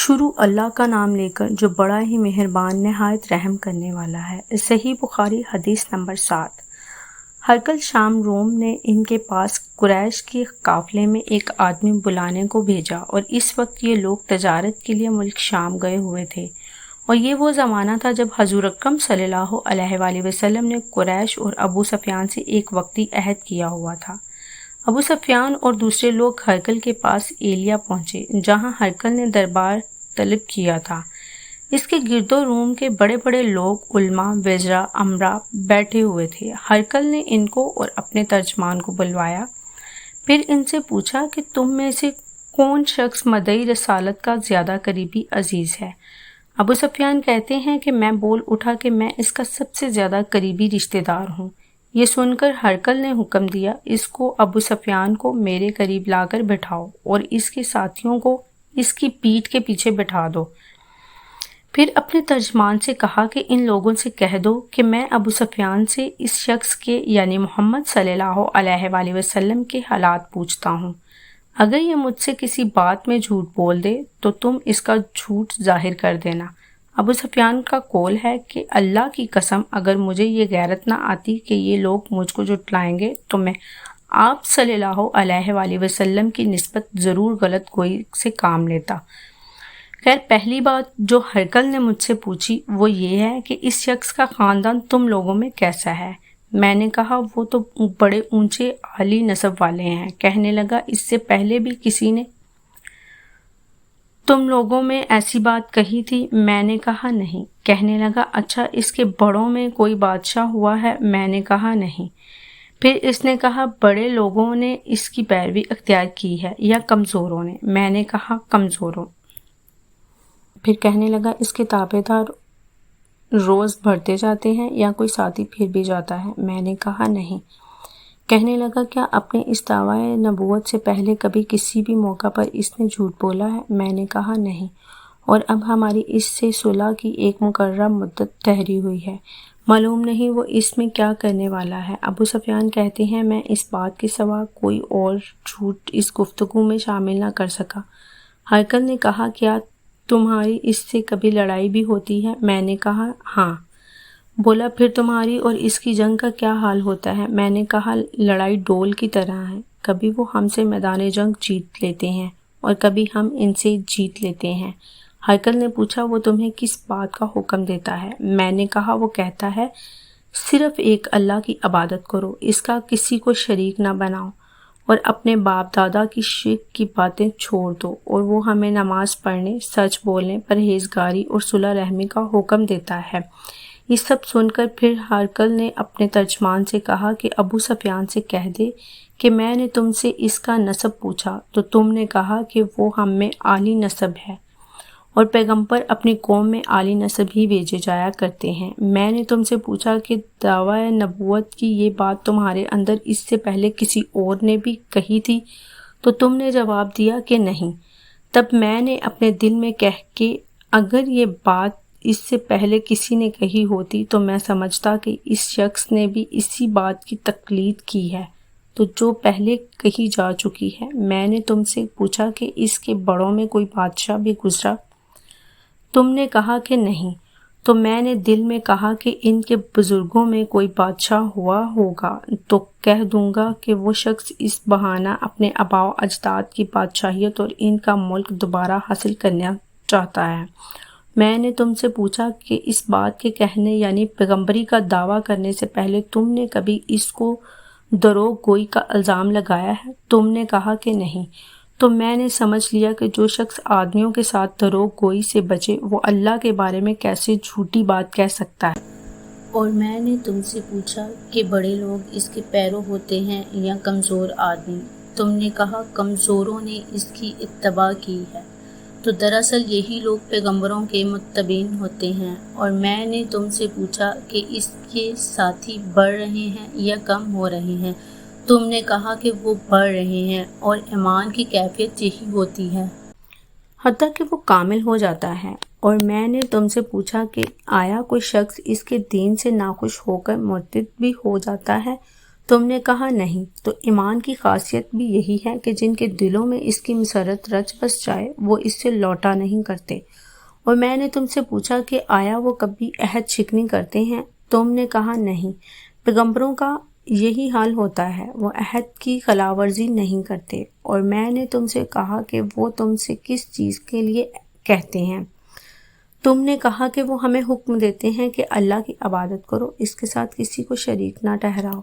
شروع اللہ کا نام لے کر جو بڑا ہی مہربان نہایت رحم کرنے والا ہے۔ صحیح بخاری حدیث نمبر 7۔ ہرقل شام روم نے ان کے پاس قریش کے قافلے میں ایک آدمی بلانے کو بھیجا، اور اس وقت یہ لوگ تجارت کے لیے ملک شام گئے ہوئے تھے، اور یہ وہ زمانہ تھا جب حضور اکرم صلی اللہ علیہ وآلہ وسلم نے قریش اور ابو سفیان سے ایک وقتی عہد کیا ہوا تھا۔ ابو سفیان اور دوسرے لوگ ہرقل کے پاس ایلیا پہنچے، جہاں ہرقل نے دربار طلب کیا تھا۔ اس کے گرد و روم کے بڑے بڑے لوگ، علماء، وزراء، امراء بیٹھے ہوئے تھے۔ ہرقل نے ان کو اور اپنے ترجمان کو بلوایا، پھر ان سے پوچھا کہ تم میں سے کون شخص مدعی رسالت کا زیادہ قریبی عزیز ہے؟ ابو سفیان کہتے ہیں کہ میں بول اٹھا کہ میں اس کا سب سے زیادہ قریبی رشتہ دار ہوں۔ یہ سن کر ہرقل نے حکم دیا، اس کو ابو سفیان کو میرے قریب لا کر بٹھاؤ اور اس کے ساتھیوں کو اس کی پیٹھ کے پیچھے بٹھا دو۔ پھر اپنے ترجمان سے کہا کہ ان لوگوں سے کہہ دو کہ میں ابو سفیان سے اس شخص کے یعنی محمد صلی اللہ علیہ وآلہ وسلم کے حالات پوچھتا ہوں۔ اگر یہ مجھ سے کسی بات میں جھوٹ بول دے تو تم اس کا جھوٹ ظاہر کر دینا۔ ابو سفیان کا قول ہے کہ اللہ کی قسم اگر مجھے یہ غیرت نہ آتی کہ یہ لوگ مجھ کو جھٹلائیں گے تو میں آپ صلی اللہ علیہ وآلہ وسلم کی نسبت ضرور غلط گوئی سے کام لیتا۔ خیر، پہلی بات جو ہرقل نے مجھ سے پوچھی وہ یہ ہے کہ اس شخص کا خاندان تم لوگوں میں کیسا ہے؟ میں نے کہا وہ تو بڑے اونچے عالی نسب والے ہیں۔ کہنے لگا اس سے پہلے بھی کسی نے تم لوگوں میں ایسی بات کہی تھی؟ میں نے کہا نہیں۔ کہنے لگا اچھا اس کے بڑوں میں کوئی بادشاہ ہوا ہے؟ میں نے کہا نہیں۔ پھر اس نے کہا بڑے لوگوں نے اس کی پیروی اختیار کی ہے یا کمزوروں نے؟ میں نے کہا کمزوروں۔ پھر کہنے لگا اس کے تابع دار روز بڑھتے جاتے ہیں یا کوئی ساتھی پھر بھی جاتا ہے؟ میں نے کہا نہیں۔ کہنے لگا کیا اپنے اس دعویٰ نبوت سے پہلے کبھی کسی بھی موقع پر اس نے جھوٹ بولا ہے؟ میں نے کہا نہیں، اور اب ہماری اس سے صلح کی ایک مقررہ مدت ٹھہری ہوئی ہے، معلوم نہیں وہ اس میں کیا کرنے والا ہے۔ ابو سفیان کہتے ہیں میں اس بات کے سوا کوئی اور جھوٹ اس گفتگو میں شامل نہ کر سکا۔ ہرقل نے کہا کیا تمہاری اس سے کبھی لڑائی بھی ہوتی ہے؟ میں نے کہا ہاں۔ بولا پھر تمہاری اور اس کی جنگ کا کیا حال ہوتا ہے؟ میں نے کہا لڑائی ڈول کی طرح ہے، کبھی وہ ہم سے میدان جنگ جیت لیتے ہیں اور کبھی ہم ان سے جیت لیتے ہیں۔ ہرقل نے پوچھا وہ تمہیں کس بات کا حکم دیتا ہے؟ میں نے کہا وہ کہتا ہے صرف ایک اللہ کی عبادت کرو، اس کا کسی کو شریک نہ بناؤ، اور اپنے باپ دادا کی شرک کی باتیں چھوڑ دو، اور وہ ہمیں نماز پڑھنے، سچ بولنے، پرہیزگاری اور صلح رحمی کا حکم دیتا ہے۔ یہ سب سن کر پھر ہرقل نے اپنے ترجمان سے کہا کہ ابو سفیان سے کہہ دے کہ میں نے تم سے اس کا نسب پوچھا تو تم نے کہا کہ وہ ہم میں عالی نسب ہے، اور پیغمبر اپنی قوم میں عالی نسب ہی بھیجے جایا کرتے ہیں۔ میں نے تم سے پوچھا کہ دعویٰ نبوت کی یہ بات تمہارے اندر اس سے پہلے کسی اور نے بھی کہی تھی تو تم نے جواب دیا کہ نہیں۔ تب میں نے اپنے دل میں کہہ کہ اگر یہ بات اس سے پہلے کسی نے کہی ہوتی تو میں سمجھتا کہ اس شخص نے بھی اسی بات کی تقلید کی ہے تو جو پہلے کہی جا چکی ہے۔ میں نے تم سے پوچھا کہ اس کے بڑوں میں کوئی بادشاہ بھی گزرا؟ تم نے کہا کہ نہیں۔ تو میں نے دل میں کہا کہ ان کے بزرگوں میں کوئی بادشاہ ہوا ہوگا تو کہہ دوں گا کہ وہ شخص اس بہانہ اپنے آباء و اجداد کی بادشاہیت اور ان کا ملک دوبارہ حاصل کرنا چاہتا ہے۔ میں نے تم سے پوچھا کہ اس بات کے کہنے یعنی پیغمبری کا دعویٰ کرنے سے پہلے تم نے کبھی اس کو دروغ گوئی کا الزام لگایا ہے؟ تم نے کہا کہ نہیں۔ تو میں نے سمجھ لیا کہ جو شخص آدمیوں کے ساتھ دروغ گوئی سے بچے وہ اللہ کے بارے میں کیسے جھوٹی بات کہہ سکتا ہے۔ اور میں نے تم سے پوچھا کہ بڑے لوگ اس کے پیرو ہوتے ہیں یا کمزور آدمی؟ تم نے کہا کمزوروں نے اس کی اتباع کی ہے، تو دراصل یہی لوگ پیغمبروں کے متبعین ہوتے ہیں۔ اور میں نے تم سے پوچھا کہ اس کے ساتھی بڑھ رہے ہیں یا کم ہو رہے ہیں؟ تم نے کہا کہ وہ بڑھ رہے ہیں، اور ایمان کی کیفیت یہی ہوتی ہے حتیٰ کہ وہ کامل ہو جاتا ہے۔ اور میں نے تم سے پوچھا کہ آیا کوئی شخص اس کے دین سے ناخوش ہو کر مرتد بھی ہو جاتا ہے؟ تم نے کہا نہیں۔ تو ایمان کی خاصیت بھی یہی ہے کہ جن کے دلوں میں اس کی مسرت رچ بس جائے وہ اس سے لوٹا نہیں کرتے۔ اور میں نے تم سے پوچھا کہ آیا وہ کبھی عہد شکنی کرتے ہیں؟ تم نے کہا نہیں۔ پیغمبروں کا یہی حال ہوتا ہے، وہ عہد کی خلاف ورزی نہیں کرتے۔ اور میں نے تم سے کہا کہ وہ تم سے کس چیز کے لیے کہتے ہیں؟ تم نے کہا کہ وہ ہمیں حکم دیتے ہیں کہ اللہ کی عبادت کرو، اس کے ساتھ کسی کو شریک نہ ٹھہراؤ،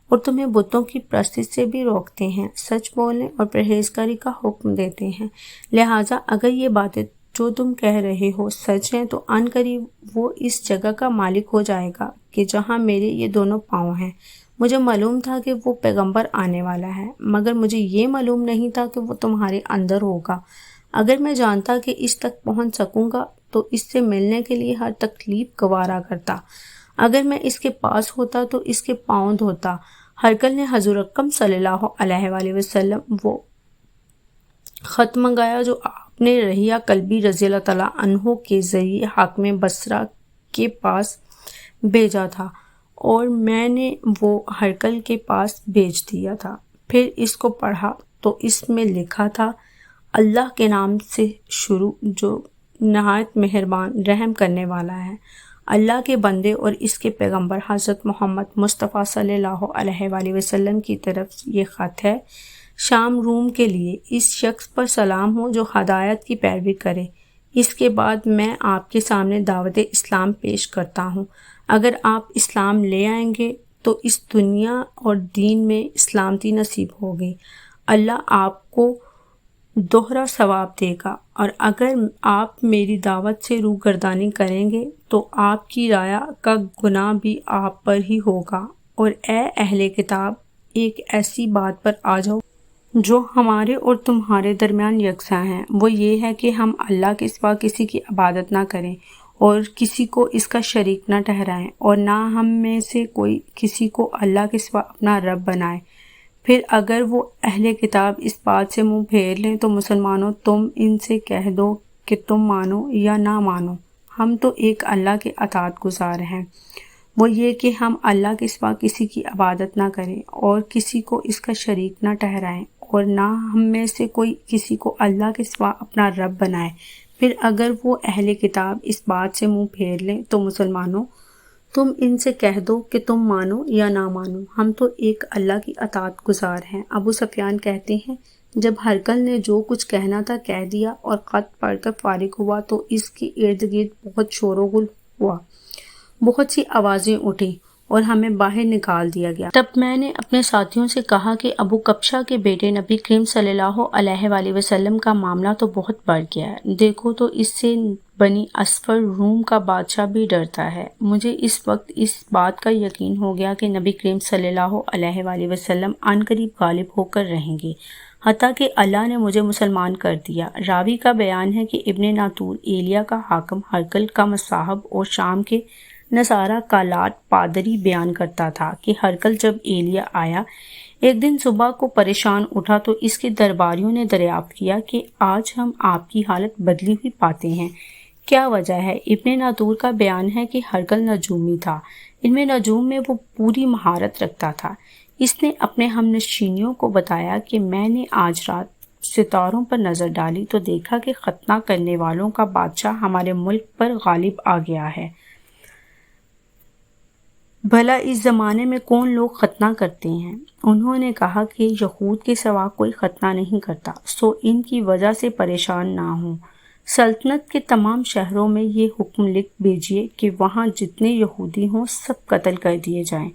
اور تمہیں بتوں کی پرستش سے بھی روکتے ہیں، سچ بولنے اور پرہیزگاری کا حکم دیتے ہیں۔ لہٰذا اگر یہ باتیں جو تم کہہ رہے ہو سچ ہیں تو عن قریب وہ اس جگہ کا مالک ہو جائے گا کہ جہاں میرے یہ دونوں پاؤں ہیں۔ مجھے معلوم تھا کہ وہ پیغمبر آنے والا ہے، مگر مجھے یہ معلوم نہیں تھا کہ وہ تمہارے اندر ہوگا۔ اگر میں جانتا کہ اس تک پہنچ سکوں گا تو اس سے ملنے کے لیے ہر تکلیف گوارا کرتا۔ اگر میں اس کے پاس ہوتا تو اس کے پاؤں دھوتا۔ ہرقل نے حضور اکرم صلی اللہ علیہ وآلہ وسلم وہ خط منگایا جو آپ نے رہیہ کلبی رضی اللہ تعالیٰ عنہ کے ذریعے حاکم بصرہ کے پاس بھیجا تھا، اور میں نے وہ ہرقل کے پاس بھیج دیا تھا۔ پھر اس کو پڑھا تو اس میں لکھا تھا، اللہ کے نام سے شروع جو نہایت مہربان رحم کرنے والا ہے۔ اللہ کے بندے اور اس کے پیغمبر حضرت محمد مصطفیٰ صلی اللہ علیہ وآلہ وسلم کی طرف یہ خط ہے۔ شام روم کے لیے اس شخص پر سلام ہو جو ہدایت کی پیروی کرے۔ اس کے بعد میں آپ کے سامنے دعوت اسلام پیش کرتا ہوں۔ اگر آپ اسلام لے آئیں گے تو اس دنیا اور دین میں سلامتی نصیب ہوگی، اللہ آپ کو دوہرا ثواب دے گا، اور اگر آپ میری دعوت سے روگردانی کریں گے تو آپ کی رعایا کا گناہ بھی آپ پر ہی ہوگا۔ اور اے اہل کتاب، ایک ایسی بات پر آ جاؤ جو ہمارے اور تمہارے درمیان یکساں ہے، وہ یہ ہے کہ ہم اللہ کے سوا کسی کی عبادت نہ کریں اور کسی کو اس کا شریک نہ ٹھہرائیں، اور نہ ہم میں سے کوئی کسی کو اللہ کے سوا اپنا رب بنائے۔ پھر اگر وہ اہل کتاب اس بات سے منہ پھیر لیں تو مسلمانوں تم ان سے کہہ دو کہ تم مانو یا نہ مانو، ہم تو ایک اللہ کے اطاعت گزار ہیں، وہ یہ کہ ہم اللہ کے سوا کسی کی عبادت نہ کریں اور کسی کو اس کا شریک نہ ٹھہرائیں، اور نہ ہم میں سے کوئی کسی کو اللہ کے سوا اپنا رب بنائے۔ پھر اگر وہ اہل کتاب اس بات سے منہ پھیر لیں تو مسلمانوں تم ان سے کہہ دو کہ تم مانو یا نہ مانو، ہم تو ایک اللہ کی اطاعت گزار ہیں۔ ابو سفیان کہتے ہیں، جب ہرقل نے جو کچھ کہنا تھا کہہ دیا اور خط پڑھ کر فارغ ہوا تو اس کے ارد گرد بہت شور و غل ہوا، بہت سی آوازیں اٹھیں اور ہمیں باہر نکال دیا گیا۔ تب میں نے اپنے ساتھیوں سے کہا کہ ابو کبشہ کے بیٹے نبی کریم صلی اللہ علیہ وآلہ وسلم کا معاملہ تو بہت بڑھ گیا ہے، دیکھو تو اس سے بنی اصفر روم کا بادشاہ بھی ڈرتا ہے۔ مجھے اس وقت اس بات کا یقین ہو گیا کہ نبی کریم صلی اللہ علیہ وآلہ وسلم عن قریب غالب ہو کر رہیں گے، حتیٰ کہ اللہ نے مجھے مسلمان کر دیا۔ راوی کا بیان ہے کہ ابن ناطور ایلیا کا حاکم ہرقل کا مصاحب اور شام کے نصارہ کا لاٹ پادری بیان کرتا تھا کہ ہرقل جب ایلیا آیا ایک دن صبح کو پریشان اٹھا تو اس کے درباریوں نے دریافت کیا کہ آج ہم آپ کی حالت بدلی ہوئی پاتے ہیں، کیا وجہ ہے؟ ابن ناطور کا بیان ہے کہ ہرقل نجومی تھا، علم نجوم میں وہ پوری مہارت رکھتا تھا۔ اس نے اپنے ہم نشینیوں کو بتایا کہ میں نے آج رات ستاروں پر نظر ڈالی تو دیکھا کہ ختنہ کرنے والوں کا بادشاہ ہمارے ملک پر غالب آ گیا ہے۔ بھلا اس زمانے میں کون لوگ ختنہ کرتے ہیں؟ انہوں نے کہا کہ یہود کے سوا کوئی ختنہ نہیں کرتا، سو ان کی وجہ سے پریشان نہ ہوں۔ سلطنت کے تمام شہروں میں یہ حکم لکھ بھیجیے کہ وہاں جتنے یہودی ہوں سب قتل کر دیے جائیں۔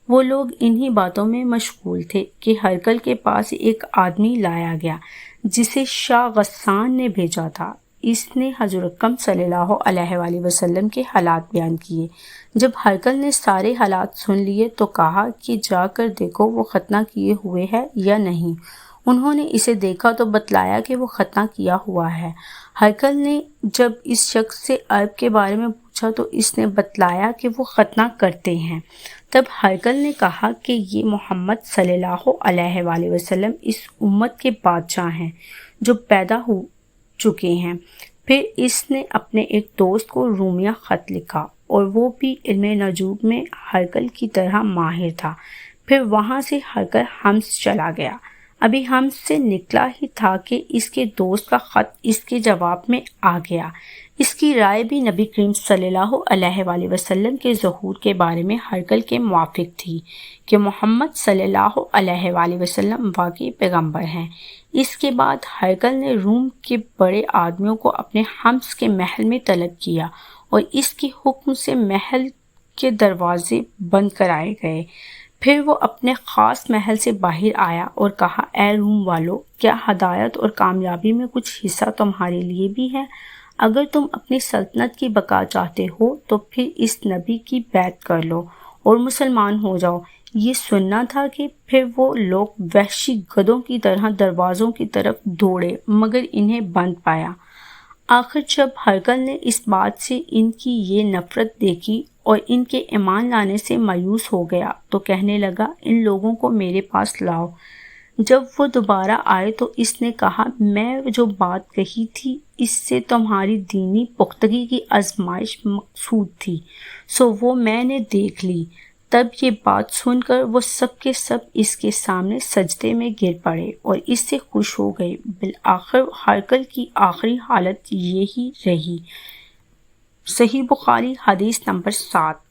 وہ لوگ انہی باتوں میں مشغول تھے کہ ہرقل کے پاس ایک آدمی لایا گیا جسے شاہ غسان نے بھیجا تھا۔ اس نے حضور اکرم صلی اللہ علیہ وآلہ وسلم کے حالات بیان کیے۔ جب ہرقل نے سارے حالات سن لیے تو کہا کہ جا کر دیکھو وہ ختنہ کیے ہوئے ہے یا نہیں۔ انہوں نے اسے دیکھا تو بتلایا کہ وہ ختنہ کیا ہوا ہے۔ ہرقل نے جب اس شخص سے عرب کے بارے میں پوچھا تو اس نے بتلایا کہ وہ ختنہ کرتے ہیں۔ تب ہرقل نے کہا کہ یہ محمد صلی اللہ علیہ وآلہ وسلم اس امت کے بادشاہ ہیں جو پیدا ہو چکے ہیں۔ پھر اس نے اپنے ایک دوست کو رومیہ خط لکھا، اور وہ بھی علم نجوم میں ہرقل کی طرح ماہر تھا۔ پھر وہاں سے ہرکل حمص چلا گیا۔ ابھی حمص سے نکلا ہی تھا کہ اس کے دوست کا خط اس کے جواب میں آ گیا۔ اس کی رائے بھی نبی کریم صلی اللہ علیہ وآلہ وسلم کے ظہور کے بارے میں ہرکل کے موافق تھی کہ محمد صلی اللہ علیہ وآلہ وسلم واقعی پیغمبر ہیں۔ اس کے بعد ہرکل نے روم کے بڑے آدمیوں کو اپنے حمص کے محل میں طلب کیا اور اس کے حکم سے محل کے دروازے بند کرائے گئے۔ پھر وہ اپنے خاص محل سے باہر آیا اور کہا، اے روم والو، کیا ہدایت اور کامیابی میں کچھ حصہ تمہارے لیے بھی ہے؟ اگر تم اپنی سلطنت کی بقا چاہتے ہو تو پھر اس نبی کی بیعت کر لو اور مسلمان ہو جاؤ۔ یہ سننا تھا کہ پھر وہ لوگ وحشی گدھوں کی طرح دروازوں کی طرف دوڑے مگر انہیں بند پایا۔ آخر جب ہرکل نے اس بات سے ان کی یہ نفرت دیکھی اور ان کے ایمان لانے سے مایوس ہو گیا تو کہنے لگا، ان لوگوں کو میرے پاس لاؤ۔ جب وہ دوبارہ آئے تو اس نے کہا، میں جو بات کہی تھی اس سے تمہاری دینی پختگی کی آزمائش مقصود تھی، سو وہ میں نے دیکھ لی۔ تب یہ بات سن کر وہ سب کے سب اس کے سامنے سجدے میں گر پڑے اور اس سے خوش ہو گئے۔ بالآخر ہرکل کی آخری حالت یہی رہی۔ صحیح بخاری حدیث نمبر 7۔